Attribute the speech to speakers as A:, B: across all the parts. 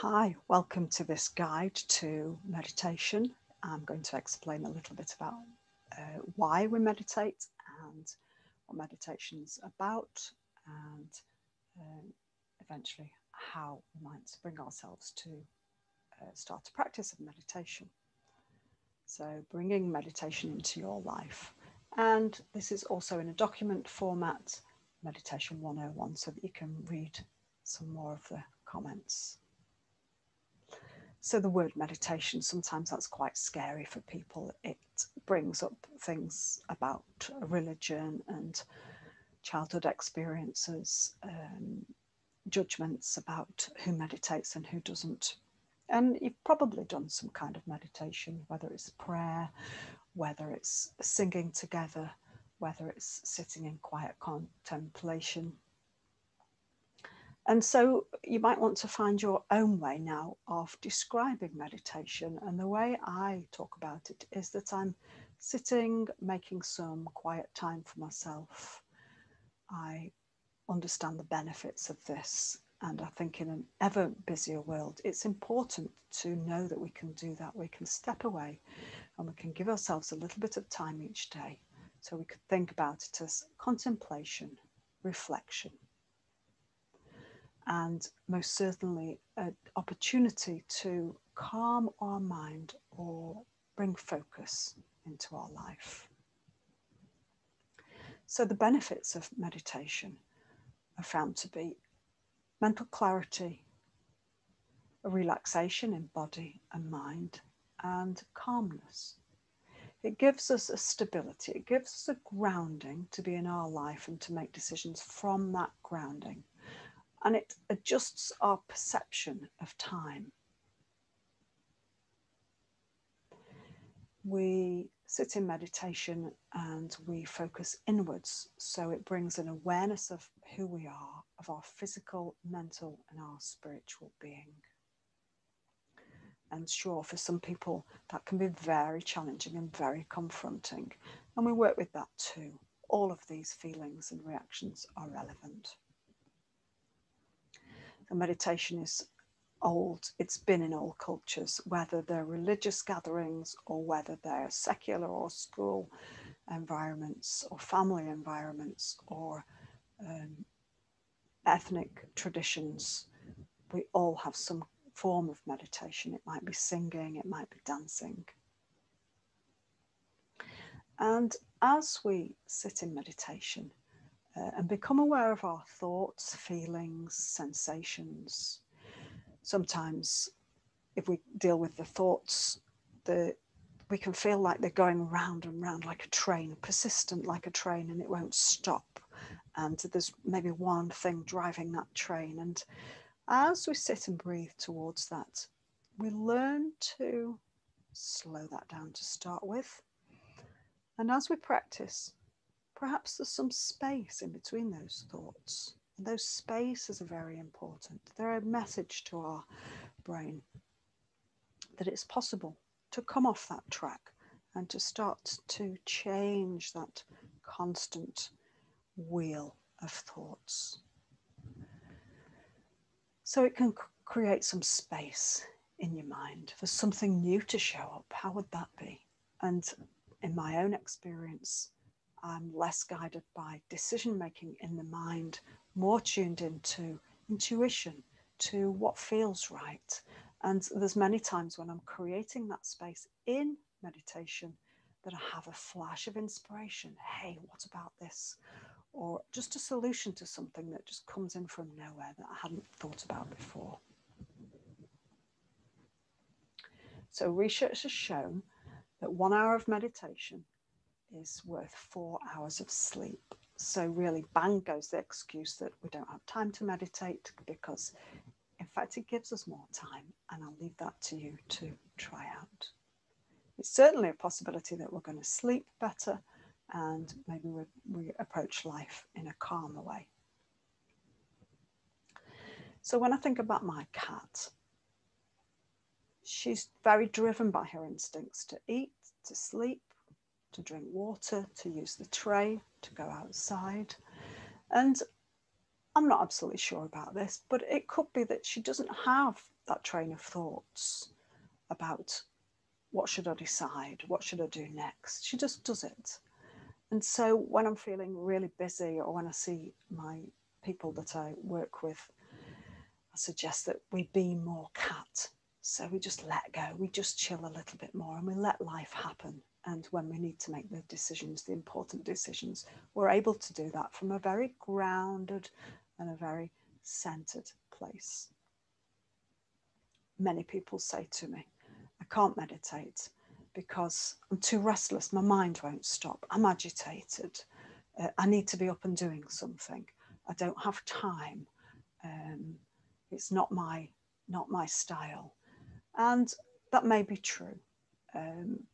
A: Hi, welcome to this guide to meditation. I'm going to explain a little bit about why we meditate and what meditation's about, and eventually how we might bring ourselves to start a practice of meditation. So bringing meditation into your life. And this is also in a document format, Meditation 101, so that you can read some more of the comments. So the word meditation, sometimes that's quite scary for people. It brings up things about religion and childhood experiences, judgments about who meditates and who doesn't. And you've probably done some kind of meditation, whether it's prayer, whether it's singing together, whether it's sitting in quiet contemplation. And so you might want to find your own way now of describing meditation. And the way I talk about it is that I'm sitting, making some quiet time for myself. I understand the benefits of this. And I think in an ever busier world, it's important to know that we can do that. We can step away and we can give ourselves a little bit of time each day. So we could think about it as contemplation, reflection, and most certainly an opportunity to calm our mind or bring focus into our life. So the benefits of meditation are found to be mental clarity, a relaxation in body and mind, and calmness. It gives us a stability, it gives us a grounding to be in our life and to make decisions from that grounding. And it adjusts our perception of time. We sit in meditation and we focus inwards, so it brings an awareness of who we are, of our physical, mental, and our spiritual being. And sure, for some people, that can be very challenging and very confronting. And we work with that too. All of these feelings and reactions are relevant. And meditation is old. It's been in all cultures, whether they're religious gatherings or whether they're secular or school environments or family environments or ethnic traditions. We all have some form of meditation. It might be singing, it might be dancing. And as we sit in meditation and become aware of our thoughts, feelings, sensations, sometimes if we deal with the thoughts, we can feel like they're going round and round like a train, persistent like a train, and it won't stop. And there's maybe one thing driving that train. And as we sit and breathe towards that, we learn to slow that down to start with. And as we practice, perhaps there's some space in between those thoughts. And those spaces are very important. They're a message to our brain that it's possible to come off that track and to start to change that constant wheel of thoughts. So it can create some space in your mind for something new to show up. How would that be? And in my own experience, I'm less guided by decision making in the mind, more tuned into intuition, to what feels right. And there's many times when I'm creating that space in meditation that I have a flash of inspiration. Hey, what about this? Or just a solution to something that just comes in from nowhere that I hadn't thought about before. So research has shown that 1 hour of meditation is worth 4 hours of sleep. So really, bang goes the excuse that we don't have time to meditate, because in fact it gives us more time, and I'll leave that to you to try out. It's certainly a possibility that we're going to sleep better, and maybe we approach life in a calmer way. So when I think about my cat, she's very driven by her instincts to eat, to sleep, to drink water, to use the tray, to go outside. And I'm not absolutely sure about this, but it could be that she doesn't have that train of thoughts about what should I decide, what should I do next. She just does it. And so when I'm feeling really busy, or when I see my people that I work with, I suggest that we be more cat. So we just let go, we just chill a little bit more, and we let life happen. And when we need to make the decisions, the important decisions, we're able to do that from a very grounded and a very centered place. Many people say to me, I can't meditate because I'm too restless, my mind won't stop, I'm agitated, I need to be up and doing something, I don't have time, it's not my style. And that may be true,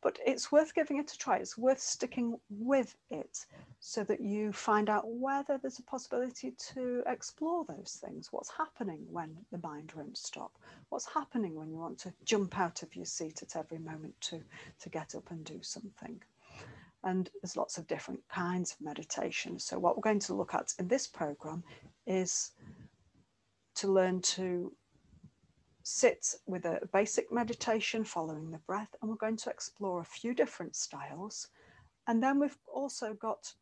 A: but it's worth giving it a try. It's worth sticking with it so that you find out whether there's a possibility to explore those things. What's happening when the mind won't stop? What's happening when you want to jump out of your seat at every moment to get up and do something? And there's lots of different kinds of meditation. So what we're going to look at in this program is to learn to sit with a basic meditation following the breath, and we're going to explore a few different styles. And then we've also got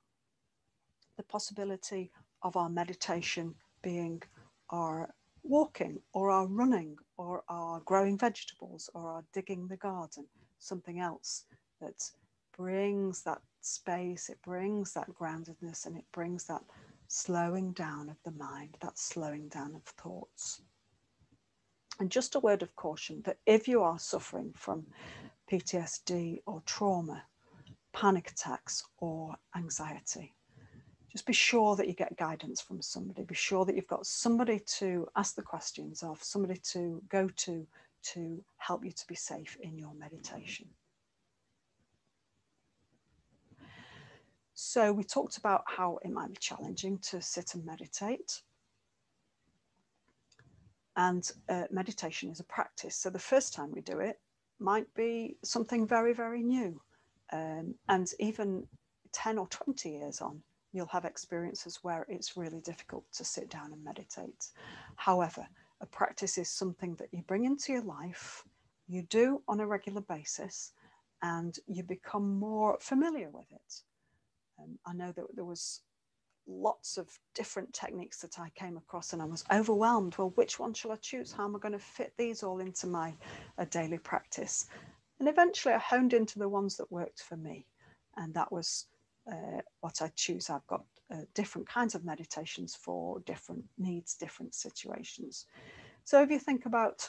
A: the possibility of our meditation being our walking or our running or our growing vegetables or our digging the garden, something else that brings that space, it brings that groundedness, and it brings that slowing down of the mind, that slowing down of thoughts. And just a word of caution that if you are suffering from PTSD or trauma, panic attacks or anxiety, just be sure that you get guidance from somebody. Be sure that you've got somebody to ask the questions of, somebody to go to help you to be safe in your meditation. So we talked about how it might be challenging to sit and meditate. And meditation is a practice. So the first time we do it might be something very, very new. And even 10 or 20 years on, you'll have experiences where it's really difficult to sit down and meditate. However, a practice is something that you bring into your life, you do on a regular basis, and you become more familiar with it. I know that there was lots of different techniques that I came across, and I was overwhelmed. Well, which one shall I choose? How am I going to fit these all into my daily practice? And eventually I honed into the ones that worked for me, and that was what I choose. I've got different kinds of meditations for different needs, different situations. So if you think about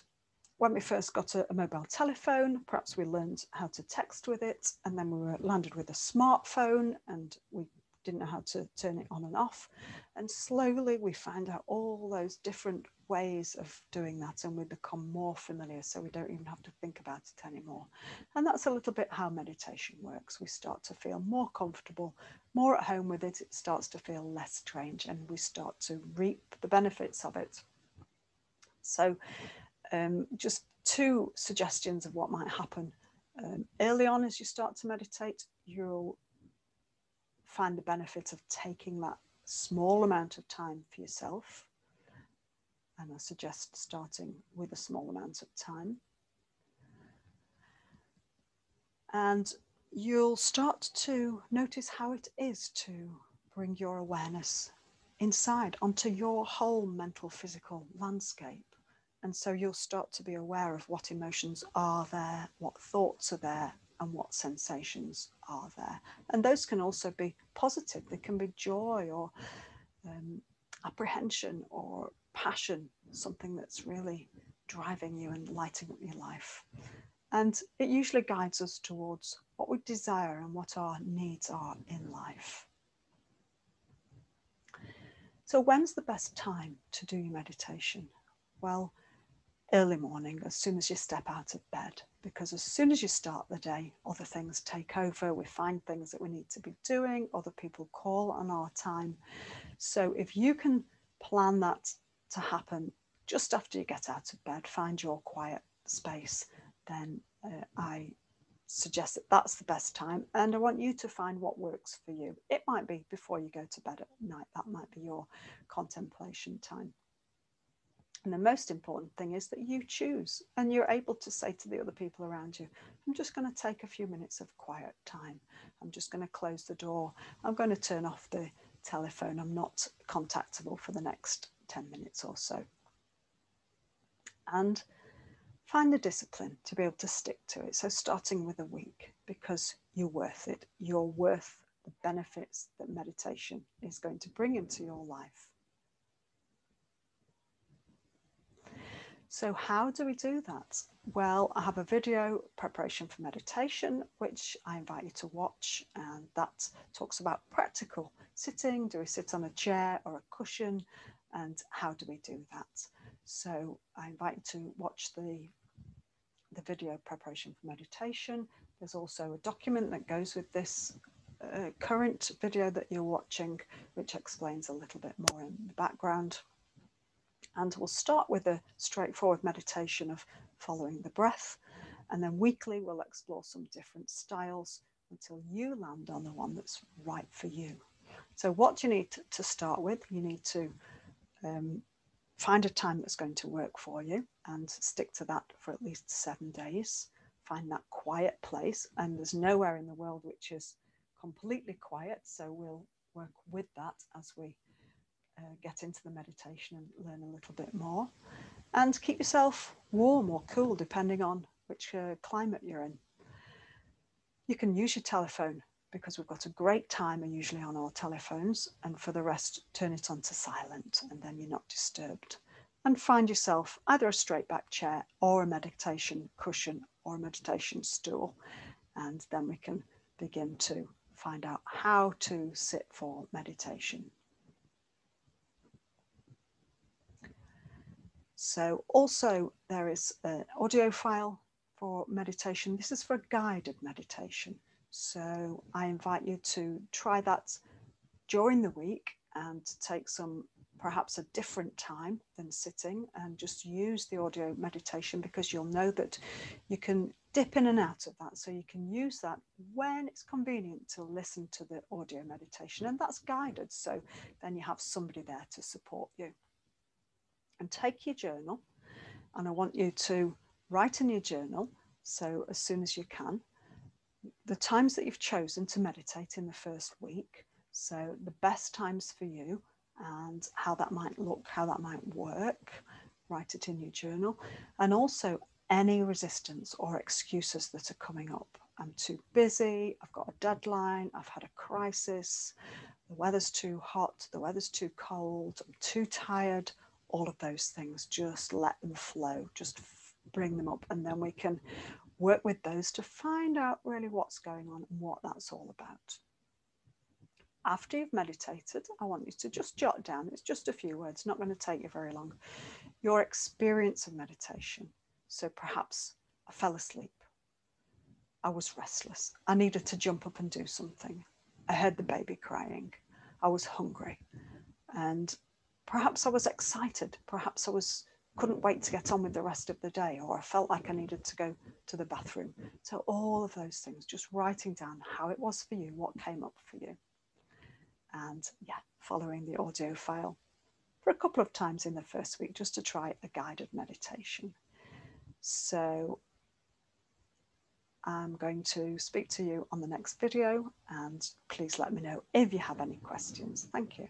A: when we first got a mobile telephone, perhaps we learned how to text with it, and then we were landed with a smartphone, and we didn't know how to turn it on and off. And slowly we find out all those different ways of doing that, and we become more familiar, so we don't even have to think about it anymore. And that's a little bit how meditation works. We start to feel more comfortable, more at home with it. It starts to feel less strange, and we start to reap the benefits of it. So just two suggestions of what might happen. Early on, as you start to meditate, you'll find the benefit of taking that small amount of time for yourself. And I suggest starting with a small amount of time. And you'll start to notice how it is to bring your awareness inside onto your whole mental, physical landscape. And so you'll start to be aware of what emotions are there, what thoughts are there, and what sensations are there. And those can also be positive. They can be joy or apprehension or passion, something that's really driving you and lighting up your life. And it usually guides us towards what we desire and what our needs are in life. So when's the best time to do your meditation? Well, early morning, as soon as you step out of bed, because as soon as you start the day, other things take over. We find things that we need to be doing, other people call on our time. So if you can plan that to happen just after you get out of bed, find your quiet space, then I suggest that that's the best time, and I want you to find what works for you. It might be before you go to bed at night. That might be your contemplation time. And the most important thing is that you choose, and you're able to say to the other people around you, I'm just going to take a few minutes of quiet time. I'm just going to close the door. I'm going to turn off the telephone. I'm not contactable for the next 10 minutes or so. And find the discipline to be able to stick to it. So starting with a week, because you're worth it. You're worth the benefits that meditation is going to bring into your life. So how do we do that? Well, I have a video, Preparation for Meditation, which I invite you to watch, and that talks about practical sitting. Do we sit on a chair or a cushion, and how do we do that? So I invite you to watch the video, Preparation for Meditation. There's also a document that goes with this current video that you're watching, which explains a little bit more in the background. And we'll start with a straightforward meditation of following the breath. And then weekly, we'll explore some different styles until you land on the one that's right for you. So what do you need to start with? You need to find a time that's going to work for you and stick to that for at least 7 days. Find that quiet place. And there's nowhere in the world which is completely quiet. So we'll work with that as we get into the meditation and learn a little bit more. And keep yourself warm or cool depending on which climate you're in. You can use your telephone because we've got a great timer usually on our telephones, and for the rest turn it on to silent, and then you're not disturbed. And find yourself either a straight back chair or a meditation cushion or a meditation stool, and then we can begin to find out how to sit for meditation. So also there is an audio file for meditation. This is for guided meditation. So I invite you to try that during the week and take perhaps a different time than sitting, and just use the audio meditation, because you'll know that you can dip in and out of that. So you can use that when it's convenient to listen to the audio meditation, and that's guided. So then you have somebody there to support you. And take your journal, and I want you to write in your journal, so as soon as you can, the times that you've chosen to meditate in the first week, so the best times for you and how that might look, how that might work. Write it in your journal. And also any resistance or excuses that are coming up. I'm too busy, I've got a deadline, I've had a crisis, the weather's too hot, the weather's too cold, I'm too tired. All of those things, just let them flow, just bring them up, and then we can work with those to find out really what's going on and what that's all about. After you've meditated, I want you to just jot down, it's just a few words, not going to take you very long, your experience of meditation. So perhaps I fell asleep, I was restless, I needed to jump up and do something, I heard the baby crying, I was hungry, and perhaps I was excited, perhaps I couldn't wait to get on with the rest of the day, or I felt like I needed to go to the bathroom. So all of those things, just writing down how it was for you, what came up for you. And yeah, following the audio file for a couple of times in the first week, just to try a guided meditation. So I'm going to speak to you on the next video, and please let me know if you have any questions. Thank you.